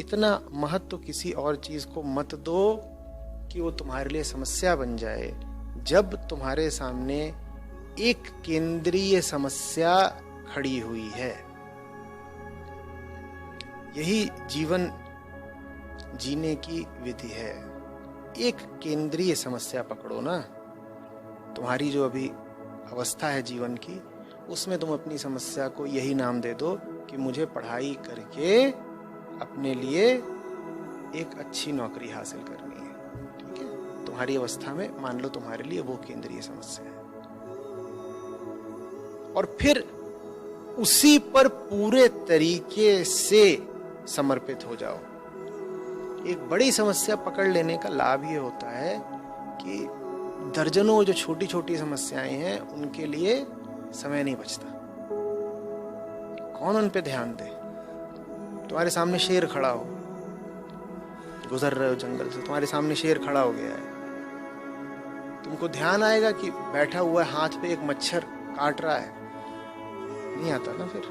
इतना महत्व किसी और चीज को मत दो कि वो तुम्हारे लिए समस्या बन जाए। जब तुम्हारे सामने एक केंद्रीय समस्या खड़ी हुई है, यही जीवन जीने की विधि है। एक केंद्रीय समस्या पकड़ो ना। तुम्हारी जो अभी अवस्था है जीवन की, उसमें तुम अपनी समस्या को यही नाम दे दो कि मुझे पढ़ाई करके अपने लिए एक अच्छी नौकरी हासिल करनी है। ठीक है, तुम्हारी अवस्था में मान लो तुम्हारे लिए वो केंद्रीय समस्या है, और फिर उसी पर पूरे तरीके से समर्पित हो जाओ। एक बड़ी समस्या पकड़ लेने का लाभ ये होता है कि दर्जनों जो छोटी छोटी समस्याएं हैं उनके लिए समय नहीं बचता। कौन उन पे ध्यान दे? तुम्हारे सामने शेर खड़ा हो, गुजर रहे हो जंगल से, तुम्हारे सामने शेर खड़ा हो गया है, तुमको ध्यान आएगा कि बैठा हुआ है, हाथ पे एक मच्छर काट रहा है? नहीं आता ना। फिर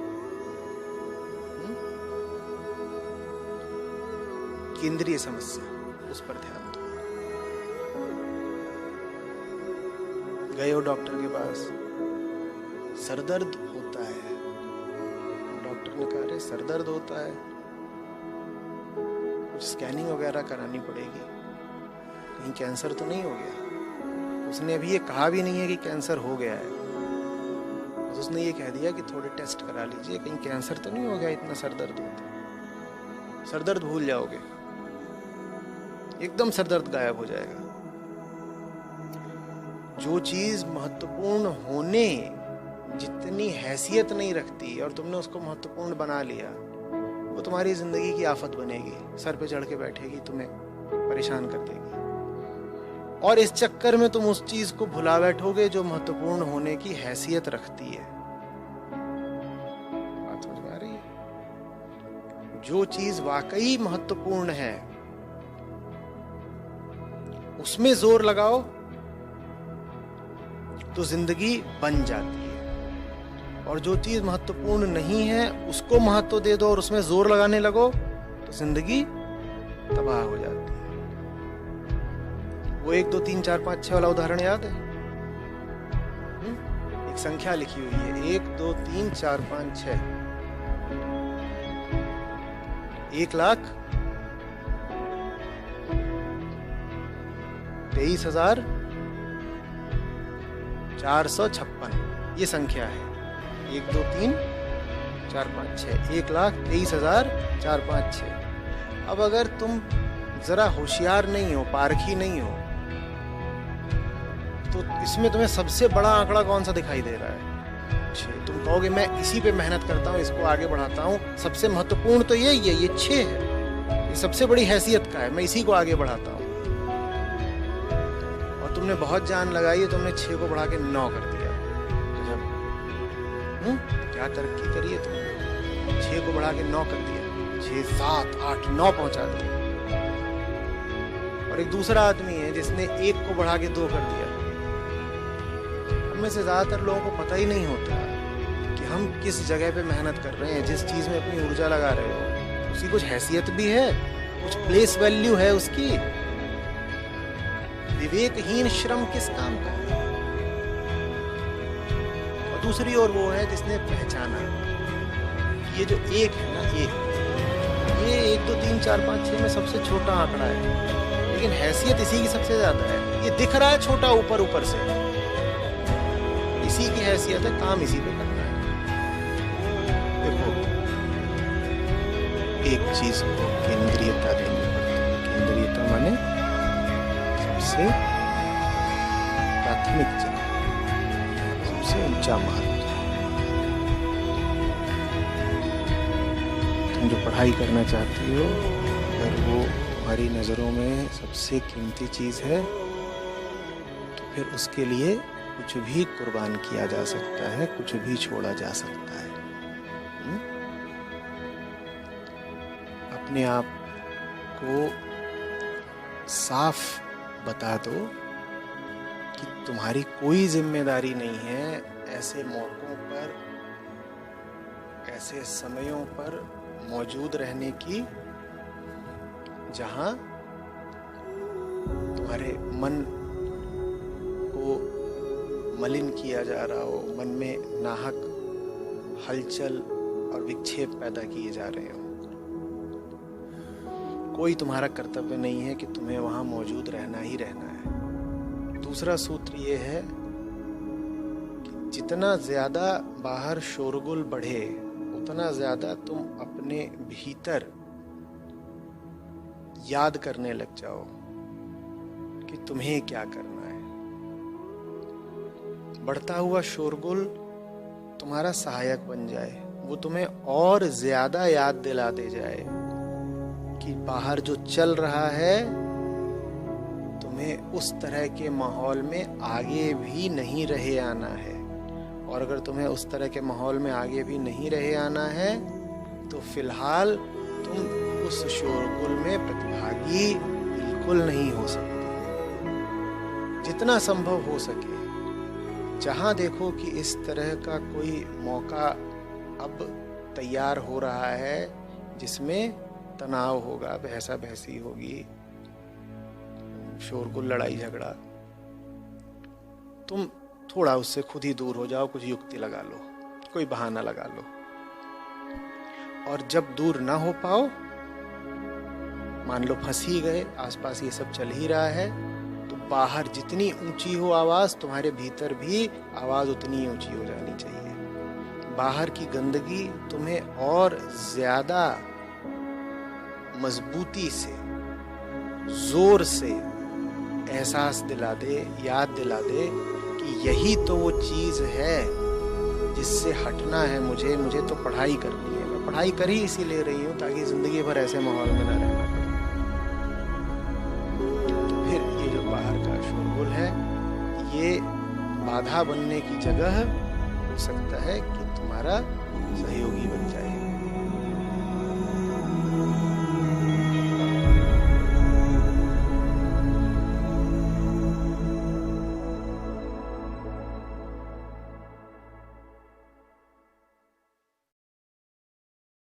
केंद्रीय समस्या, उस पर ध्यान दो। गए हो डॉक्टर के पास, सरदर्द होता है, डॉक्टर ने कहा अरे सरदर्द होता है, कुछ स्कैनिंग वगैरह करानी पड़ेगी, कहीं कैंसर तो नहीं हो गया? उसने अभी ये कहा भी नहीं है कि कैंसर हो गया है, बस उसने ये कह दिया कि थोड़े टेस्ट करा लीजिए, कहीं कैंसर तो नहीं हो गया, इतना सरदर्द होता है। सरदर्द भूल जाओगे, एकदम सरदर्द गायब हो जाएगा। जो चीज महत्वपूर्ण होने जितनी हैसियत नहीं रखती और तुमने उसको महत्वपूर्ण बना लिया, वो तुम्हारी जिंदगी की आफत बनेगी, सर पे चढ़ के बैठेगी, तुम्हें परेशान कर देगी, और इस चक्कर में तुम उस चीज को भुला बैठोगे जो महत्वपूर्ण होने की हैसियत रखती है। बात समझ में आ रही है? जो चीज वाकई महत्वपूर्ण है उसमें जोर लगाओ तो जिंदगी बन जाती है, और जो चीज महत्वपूर्ण नहीं है उसको महत्व दे दो और उसमें जोर लगाने लगो तो जिंदगी तबाह हो जाती है। वो 1 2 3 4 5 6 वाला उदाहरण याद है? एक संख्या लिखी हुई है, 1 2 3 4 5 6, 1,23,456 ये संख्या है। 1 2 3 4 5 6, 1,23,456। अब अगर तुम जरा होशियार नहीं हो, पारखी नहीं हो, तो इसमें तुम्हें सबसे बड़ा आंकड़ा कौन सा दिखाई दे रहा है? 6। तुम कहोगे मैं इसी पे मेहनत करता हूँ, इसको आगे बढ़ाता हूँ, सबसे महत्वपूर्ण तो यही है, ये 6 है, ये सबसे बड़ी हैसियत का है, मैं इसी को आगे बढ़ाता हूँ। और तुमने बहुत जान लगाई है, तुमने 6 को बढ़ा के 9 कर दिया। क्या तरक्की करी है तुमने? 6 को बढ़ा के 9 कर दिया, 6 7 8 9 पहुंचा दिया। और एक दूसरा आदमी है जिसने 1 को बढ़ा के 2 कर दिया। में से ज्यादातर लोगों को पता ही नहीं होता कि हम किस जगह पे मेहनत कर रहे हैं, जिस चीज में अपनी ऊर्जा लगा रहे हो उसकी कुछ हैसियत भी है, कुछ प्लेस वैल्यू है उसकी। विवेकहीन श्रम किस काम का है? और दूसरी ओर वो है जिसने पहचाना ये जो 1 है ना, ये 1 2 3 4 5 6 में सबसे छोटा आंकड़ा है, लेकिन हैसियत इसी की सबसे ज्यादा है। ये दिख रहा है छोटा ऊपर ऊपर से, इसी की हैसियत है, काम इसी पे करना है। देखो, एक चीज को केंद्रीयता देनी पड़ती है। केंद्रीयता माने सबसे प्राथमिक जगह, सबसे ऊंचा महत्व। तुम जो पढ़ाई करना चाहती हो, अगर वो तुम्हारी नजरों में सबसे कीमती चीज है, तो फिर उसके लिए कुछ भी कुर्बान किया जा सकता है, कुछ भी छोड़ा जा सकता है। अपने आप को साफ बता दो कि तुम्हारी कोई जिम्मेदारी नहीं है ऐसे मौकों पर, ऐसे समयों पर मौजूद रहने की जहां तुम्हारे मन को मलिन किया जा रहा हो, मन में नाहक हलचल और विक्षेप पैदा किए जा रहे हो। कोई तुम्हारा कर्तव्य नहीं है कि तुम्हें वहां मौजूद रहना ही रहना है। दूसरा सूत्र ये है कि जितना ज्यादा बाहर शोरगुल बढ़े उतना ज्यादा तुम अपने भीतर याद करने लग जाओ कि तुम्हें क्या करना है। बढ़ता हुआ शोरगुल तुम्हारा सहायक बन जाए, वो तुम्हें और ज्यादा याद दिला दे जाए कि बाहर जो चल रहा है तुम्हें उस तरह के माहौल में आगे भी नहीं रहे आना है। और अगर तुम्हें उस तरह के माहौल में आगे भी नहीं रहे आना है तो फिलहाल तुम उस शोरगुल में प्रतिभागी बिल्कुल नहीं हो सकते। जितना संभव हो सके, जहां देखो कि इस तरह का कोई मौका अब तैयार हो रहा है जिसमें तनाव होगा, बहसा बहसी होगी, शोरगुल, लड़ाई झगड़ा, तुम थोड़ा उससे खुद ही दूर हो जाओ, कुछ युक्ति लगा लो, कोई बहाना लगा लो। और जब दूर ना हो पाओ, मान लो फंस ही गए, आसपास ये सब चल ही रहा है, तो बाहर जितनी ऊंची हो आवाज, तुम्हारे भीतर भी आवाज उतनी ऊंची हो जानी चाहिए। बाहर की गंदगी तुम्हें और ज्यादा मजबूती से, जोर से एहसास दिला दे, याद दिला दे कि यही तो वो चीज है जिससे हटना है मुझे तो पढ़ाई करनी है। मैं पढ़ाई कर ही इसीलिए रही हूँ ताकि जिंदगी भर ऐसे माहौल में ना रहना पड़े। तो फिर ये जो बाहर का शोरगुल है, ये बाधा बनने की जगह हो सकता है कि तुम्हारा सहयोगी बन जाए।